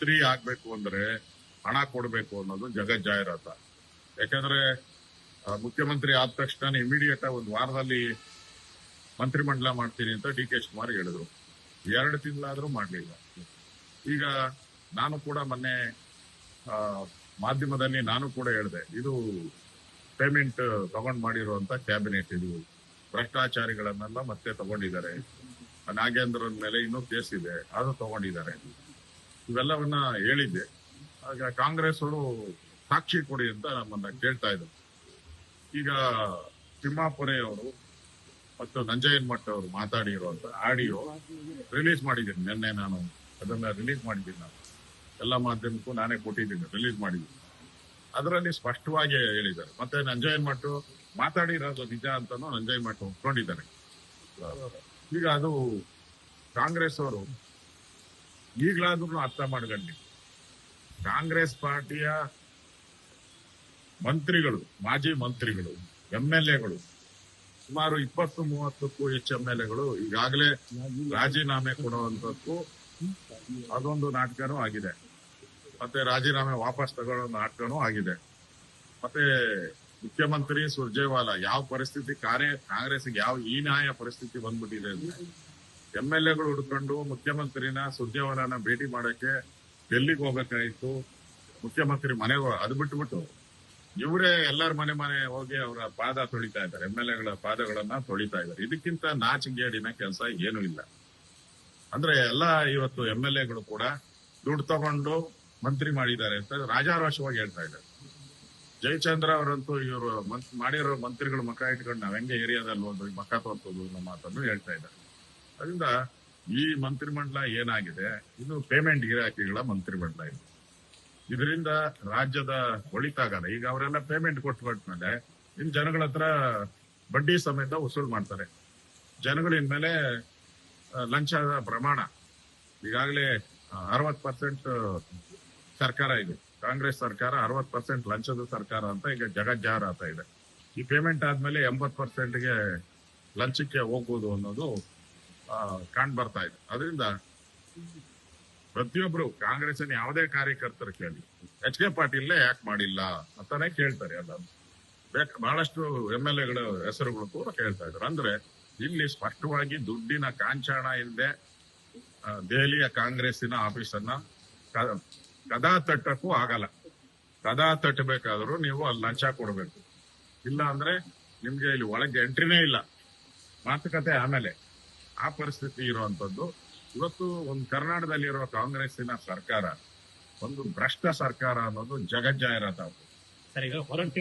ಮಂತ್ರಿ ಆಗ್ಬೇಕು ಅಂದ್ರೆ ಹಣ ಕೊಡಬೇಕು ಅನ್ನೋದು ಜಗಜ್ಜಾಹಿರಾತ. ಯಾಕಂದ್ರೆ ಮುಖ್ಯಮಂತ್ರಿ ಆದ ತಕ್ಷಣ ಇಮಿಡಿಯೇಟ್ ಒಂದು ವಾರದಲ್ಲಿ ಮಂತ್ರಿಮಂಡಲ ಮಾಡ್ತೀನಿ ಅಂತ ಡಿ ಕೆ ಶಿವಕುಮಾರ್ ಹೇಳಿದ್ರು. 2 ತಿಂಗಳಾದ್ರೂ ಮಾಡ್ಲಿಲ್ಲ. ಈಗ ನಾನು ಕೂಡ ಮೊನ್ನೆ ಮಾಧ್ಯಮದಲ್ಲಿ ನಾನು ಕೂಡ ಹೇಳಿದೆ, ಇದು ಪೇಮೆಂಟ್ ತಗೊಂಡ್ ಮಾಡಿರುವಂತ ಕ್ಯಾಬಿನೆಟ್, ಇದು ಭ್ರಷ್ಟಾಚಾರಿಗಳನ್ನೆಲ್ಲ ಮತ್ತೆ ತಗೊಂಡಿದ್ದಾರೆ. ನಾಗೇಂದ್ರನ್ ಮೇಲೆ ಇನ್ನೂ ಕೇಸ್ ಇದೆ, ಅದು ತಗೊಂಡಿದ್ದಾರೆ. ಇವೆಲ್ಲವನ್ನ ಹೇಳಿದ್ದೆ. ಆಗ ಕಾಂಗ್ರೆಸ್ ಅವರು ಸಾಕ್ಷಿ ಕೊಡಿ ಅಂತ ನಮ್ಮನ್ನ ಕೇಳ್ತಾ ಇದ್ರು. ಈಗ ತಿಮ್ಮಾಪುರೆ ಅವರು ಮತ್ತು ನಂಜಯ್ಯನ್ ಮಠ ಅವರು ಮಾತಾಡಿರುವಂತ ಆಡಿಯೋ ರಿಲೀಸ್ ಮಾಡಿದ್ದೀನಿ. ನಿನ್ನೆ ನಾನು ಅದನ್ನ ರಿಲೀಸ್ ಮಾಡಿದ್ದೀನಿ. ನಾನು ಎಲ್ಲ ಮಾಧ್ಯಮಕ್ಕೂ ನಾನೇ ಕೊಟ್ಟಿದ್ದೀನಿ, ರಿಲೀಸ್ ಮಾಡಿದ್ದೀನಿ. ಅದರಲ್ಲಿ ಸ್ಪಷ್ಟವಾಗಿ ಹೇಳಿದ್ದಾರೆ. ಮತ್ತೆ ನಂಜಯ್ಯನ್ ಮಠ ಮಾತಾಡಿರೋದು ನಿಜ ಅಂತಾನು ನಂಜಯ್ಯನ್ ಮಠ ಒಪ್ಕೊಂಡಿದ್ದಾರೆ. ಈಗ ಅದು ಕಾಂಗ್ರೆಸ್ ಅವರು ಈಗಲಾದ್ರೂ ಅರ್ಥ ಮಾಡ್ಕೊಂಡು, ಕಾಂಗ್ರೆಸ್ ಪಾರ್ಟಿಯ ಮಂತ್ರಿಗಳು, ಮಾಜಿ ಮಂತ್ರಿಗಳು, MLAಗಳು ಸುಮಾರು 20-30ಕ್ಕೂ ಹೆಚ್ಚು MLAಗಳು ಈಗಾಗಲೇ ರಾಜೀನಾಮೆ ಕೊಡುವಂತಕ್ಕೂ ಅದೊಂದು ನಾಟಕನೂ ಆಗಿದೆ. ಮತ್ತೆ ರಾಜೀನಾಮೆ ವಾಪಸ್ ತಗೊಳ್ಳೋ ನಾಟಕನೂ ಆಗಿದೆ. ಮತ್ತೆ ಮುಖ್ಯಮಂತ್ರಿ ಸುರ್ಜೇವಾಲಾ ಯಾವ ಪರಿಸ್ಥಿತಿ ಕಾಂಗ್ರೆಸ್ಗೆ ಯಾವ ಹೀನಾಯ ಪರಿಸ್ಥಿತಿ ಬಂದ್ಬಿಟ್ಟಿದೆ ಅಂದ್ರೆ, MLAಗಳು ಹುಡ್ಕೊಂಡು ಮುಖ್ಯಮಂತ್ರಿನ ಸುರ್ಜೇವಾಲಾನ ಭೇಟಿ ಮಾಡಕ್ಕೆ ಡೆಲ್ಲಿಗೆ ಹೋಗ್ಬೇಕಾಯ್ತು. ಮುಖ್ಯಮಂತ್ರಿ ಮನೆಗೆ ಅದು ಬಿಟ್ಬಿಟ್ಟು ಇವರೇ ಎಲ್ಲರ ಮನೆ ಹೋಗಿ ಅವರ ಪಾದ ತೊಳಿತಾ ಇದ್ದಾರೆ, MLAಗಳ ಪಾದಗಳನ್ನ ತೊಳಿತಾ ಇದ್ದಾರೆ. ಇದಕ್ಕಿಂತ ನಾಚಿಗೇಡಿನ ಕೆಲಸ ಏನೂ ಇಲ್ಲ. ಅಂದ್ರೆ ಎಲ್ಲ ಇವತ್ತು MLAಗಳು ಕೂಡ ದುಡ್ಡು ತಗೊಂಡು ಮಂತ್ರಿ ಮಾಡಿದ್ದಾರೆ ಅಂತ ರಾಜಾರೋಷವಾಗಿ ಹೇಳ್ತಾ ಇದ್ದಾರೆ. ಜಯಚಂದ್ರ ಅವರಂತೂ ಇವರು ಮಾಡಿರೋ ಮಂತ್ರಿಗಳು ಮಕ್ಕ ಇಟ್ಕೊಂಡು ನಾವ್ ಹೆಂಗೆ ಏರಿಯಾದಲ್ಲಿ ಹೋದ್ರು ಮಕ್ಕ ತೋರ್ಸೋದು ನಮ್ಮ ಮಾತನ್ನು ಹೇಳ್ತಾ ಇದ್ದಾರೆ. ಅದರಿಂದ ಈ ಮಂತ್ರಿಮಂಡಲ ಏನಾಗಿದೆ, ಇದು ಪೇಮೆಂಟ್ ಗಿರಾಕಿಗಳ ಮಂತ್ರಿಮಂಡಲ ಇದು. ಇದರಿಂದ ರಾಜ್ಯದ ಒಳಿತಾಗಲ್ಲ. ಈಗ ಅವರೆಲ್ಲ ಪೇಮೆಂಟ್ ಕೊಟ್ಮೇಲೆ ಇನ್ ಜನಗಳ ಹತ್ರ ಬಡ್ಡಿ ಸಮೇತ ವಸೂಲ್ ಮಾಡ್ತಾರೆ. ಜನಗಳ ಇನ್ಮೇಲೆ ಲಂಚದ ಪ್ರಮಾಣ ಈಗಾಗಲೇ 60% ಸರ್ಕಾರ ಇದೆ. ಕಾಂಗ್ರೆಸ್ ಸರ್ಕಾರ 60% ಲಂಚದ ಸರ್ಕಾರ ಅಂತ ಈಗ ಜಗಜ್ಜಾಹಿರಾತ ಇದೆ. ಈ ಪೇಮೆಂಟ್ ಆದ್ಮೇಲೆ 80%ಗೆ ಲಂಚಕ್ಕೆ ಹೋಗ್ಬೋದು ಅನ್ನೋದು ಕಾಣ್ ಬರ್ತಾ ಇದೆ. ಅದರಿಂದ ಪ್ರತಿಯೊಬ್ರು ಕಾಂಗ್ರೆಸ್ಸಿನ ಯಾವುದೇ ಕಾರ್ಯಕರ್ತರು ಕೇಳಿ HK ಪಾಟೀಲ್ ಯಾಕೆ ಮಾಡಿಲ್ಲ ಅಂತಾನೆ ಕೇಳ್ತಾರೆ. ಎಲ್ಲ ಬಹಳಷ್ಟು MLAಗಳ ಹೆಸರುಗಳು ಕೂಡ ಕೇಳ್ತಾ ಇದ್ರು. ಅಂದ್ರೆ ಇಲ್ಲಿ ಸ್ಪಷ್ಟವಾಗಿ ದುಡ್ಡಿನ ಕಾಂಚಾಣ ಇಲ್ಲದೆ ದೆಹಲಿಯ ಕಾಂಗ್ರೆಸ್ಸಿನ ಆಫೀಸನ್ನ ಕದಾ ತಟ್ಟಕ್ಕೂ ಆಗಲ್ಲ. ಕದಾ ತಟ್ಟಬೇಕಾದ್ರೂ ನೀವು ಅಲ್ಲಿ ಲಂಚ ಕೊಡಬೇಕು. ಇಲ್ಲ ಅಂದ್ರೆ ನಿಮ್ಗೆ ಇಲ್ಲಿ ಒಳಗೆ ಎಂಟ್ರಿನೇ ಇಲ್ಲ, ಮಾತುಕತೆ ಆಮೇಲೆ. ಆ ಪರಿಸ್ಥಿತಿ ಇರುವಂತದ್ದು. ಇವತ್ತು ಒಂದು ಕರ್ನಾಟಕದಲ್ಲಿರೋ ಕಾಂಗ್ರೆಸ್ಸಿನ ಸರ್ಕಾರ ಒಂದು ಭ್ರಷ್ಟ ಸರ್ಕಾರ ಅನ್ನೋದು ಜಗಜ್ಜಾಹಿರಾತ. ಸರ್, ಈಗ ಹೊರಟ್ಟಿ